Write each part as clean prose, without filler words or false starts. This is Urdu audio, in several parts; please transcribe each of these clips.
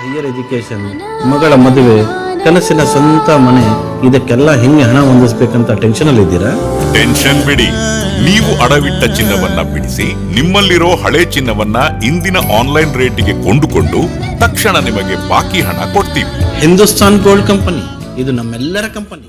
ಹೈಯರ್ ಎಜುಕೇಶನ್, ಮಗಳ ಮದುವೆ, ಕನಸಿನ ಸ್ವಂತ ಮನೆ, ಇದಕ್ಕೆಲ್ಲ ಹೆಂಗೆ ಹಣ ಹೊಂದಿಸ್ಬೇಕಂತ ಟೆನ್ಷನ್ ಅಲ್ಲಿ ಇದ್ದೀರಾ? ಟೆನ್ಷನ್ ಬಿಡಿ. ನೀವು ಅಡವಿಟ್ಟ ಚಿನ್ನವನ್ನ ಬಿಡಿಸಿ ನಿಮ್ಮಲ್ಲಿರೋ ಹಳೆ ಚಿನ್ನವನ್ನ ಇಂದಿನ ಆನ್ಲೈನ್ ರೇಟಿಗೆ ಕೊಂಡುಕೊಂಡು ತಕ್ಷಣ ನಿಮಗೆ ಬಾಕಿ ಹಣ ಕೊಡ್ತೀವಿ. ಹಿಂದೂಸ್ತಾನ್ ಗೋಲ್ಡ್ ಕಂಪನಿ, ಇದು ನಮ್ಮೆಲ್ಲರ ಕಂಪನಿ.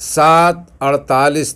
7:48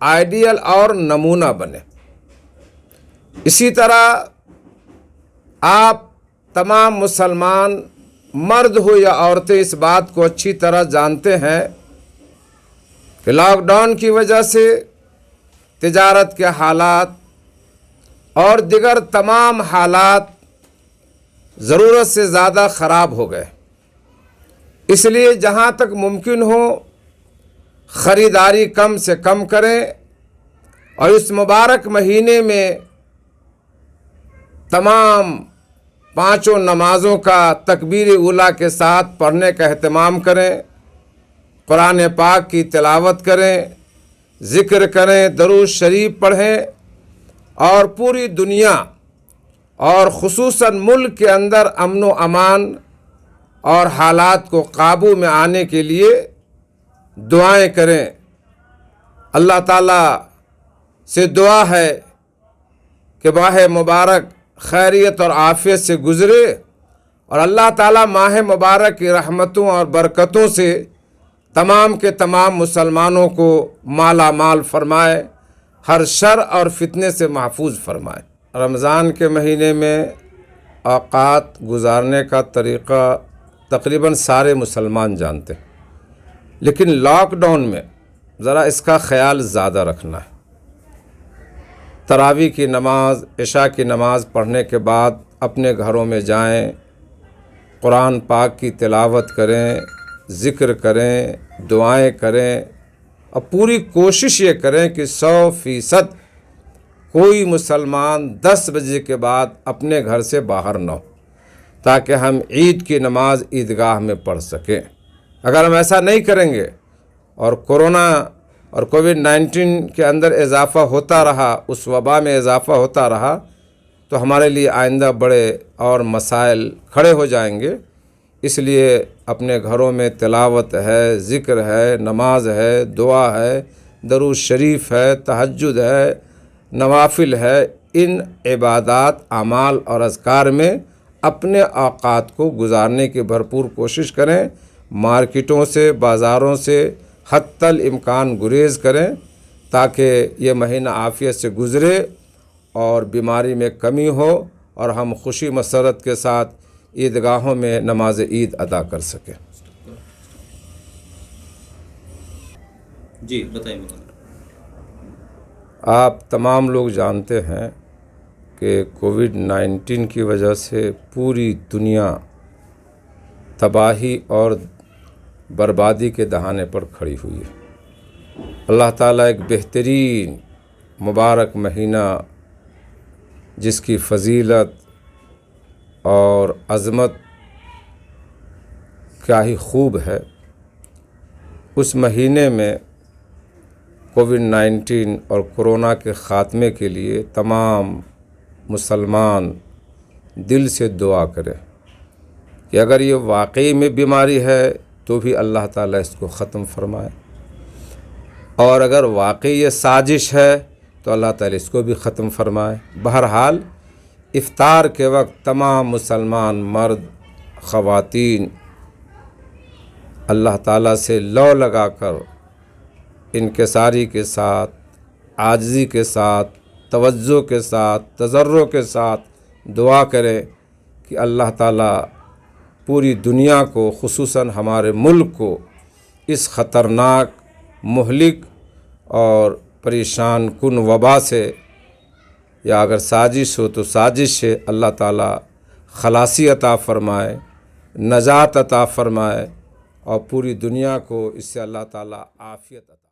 آئیڈیل اور نمونہ بنے۔ اسی طرح آپ تمام مسلمان مرد ہو یا عورتیں اس بات کو اچھی طرح جانتے ہیں کہ لاک ڈاؤن کی وجہ سے تجارت کے حالات اور دیگر تمام حالات ضرورت سے زیادہ خراب ہو گئے۔ اس لیے جہاں تک ممکن ہو خریداری کم سے کم کریں اور اس مبارک مہینے میں تمام 5 نمازوں کا تکبیر اولیٰ کے ساتھ پڑھنے کا اہتمام کریں، قرآن پاک کی تلاوت کریں، ذکر کریں، درود شریف پڑھیں، اور پوری دنیا اور خصوصاً ملک کے اندر امن و امان اور حالات کو قابو میں آنے کے لیے دعائیں کریں۔ اللہ تعالیٰ سے دعا ہے کہ ماہ مبارک خیریت اور عافیت سے گزرے اور اللہ تعالیٰ ماہ مبارک کی رحمتوں اور برکتوں سے تمام کے تمام مسلمانوں کو مالا مال فرمائے، ہر شر اور فتنے سے محفوظ فرمائے۔ رمضان کے مہینے میں اوقات گزارنے کا طریقہ تقریباً سارے مسلمان جانتے ہیں، لیکن لاک ڈاؤن میں ذرا اس کا خیال زیادہ رکھنا ہے۔ تراویح کی نماز، عشاء کی نماز پڑھنے کے بعد اپنے گھروں میں جائیں، قرآن پاک کی تلاوت کریں، ذکر کریں، دعائیں کریں، اور پوری کوشش یہ کریں کہ 100% کوئی مسلمان 10 بجے کے بعد اپنے گھر سے باہر نہ ہو، تاکہ ہم عید کی نماز عیدگاہ میں پڑھ سکیں۔ اگر ہم ایسا نہیں کریں گے اور کورونا اور کووڈ-19 کے اندر اضافہ ہوتا رہا، اس وبا میں اضافہ ہوتا رہا، تو ہمارے لیے آئندہ بڑے اور مسائل کھڑے ہو جائیں گے۔ اس لیے اپنے گھروں میں تلاوت ہے، ذکر ہے، نماز ہے، دعا ہے، درود شریف ہے، تہجد ہے، نوافل ہے، ان عبادات، اعمال اور اذکار میں اپنے اوقات کو گزارنے کی بھرپور کوشش کریں۔ مارکیٹوں سے، بازاروں سے حتی الامکان گریز کریں تاکہ یہ مہینہ عافیت سے گزرے اور بیماری میں کمی ہو اور ہم خوشی مسرت کے ساتھ عیدگاہوں میں نماز عید ادا کر سکیں۔ جی بتائیے۔ آپ تمام لوگ جانتے ہیں کہ کووڈ-19 کی وجہ سے پوری دنیا تباہی اور بربادی کے دہانے پر کھڑی ہوئی ہے۔ اللہ تعالیٰ ایک بہترین مبارک مہینہ جس کی فضیلت اور عظمت کیا ہی خوب ہے، اس مہینے میں کووڈ-19 اور کورونا کے خاتمے کے لیے تمام مسلمان دل سے دعا کریں کہ اگر یہ واقعی میں بیماری ہے تو بھی اللہ تعالیٰ اس کو ختم فرمائے، اور اگر واقعی یہ سازش ہے تو اللہ تعالیٰ اس کو بھی ختم فرمائے۔ بہرحال افطار کے وقت تمام مسلمان مرد، خواتین اللہ تعالیٰ سے لو لگا کر انکساری کے ساتھ، عاجزی کے ساتھ، توجہ کے ساتھ، تضرع کے ساتھ دعا کریں کہ اللہ تعالیٰ پوری دنیا کو، خصوصاً ہمارے ملک کو، اس خطرناک، مہلک اور پریشان کن وبا سے، یا اگر سازش ہو تو سازش سے اللہ تعالیٰ خلاصی عطا فرمائے، نجات عطا فرمائے، اور پوری دنیا کو اس سے اللہ تعالیٰ عافیت عطا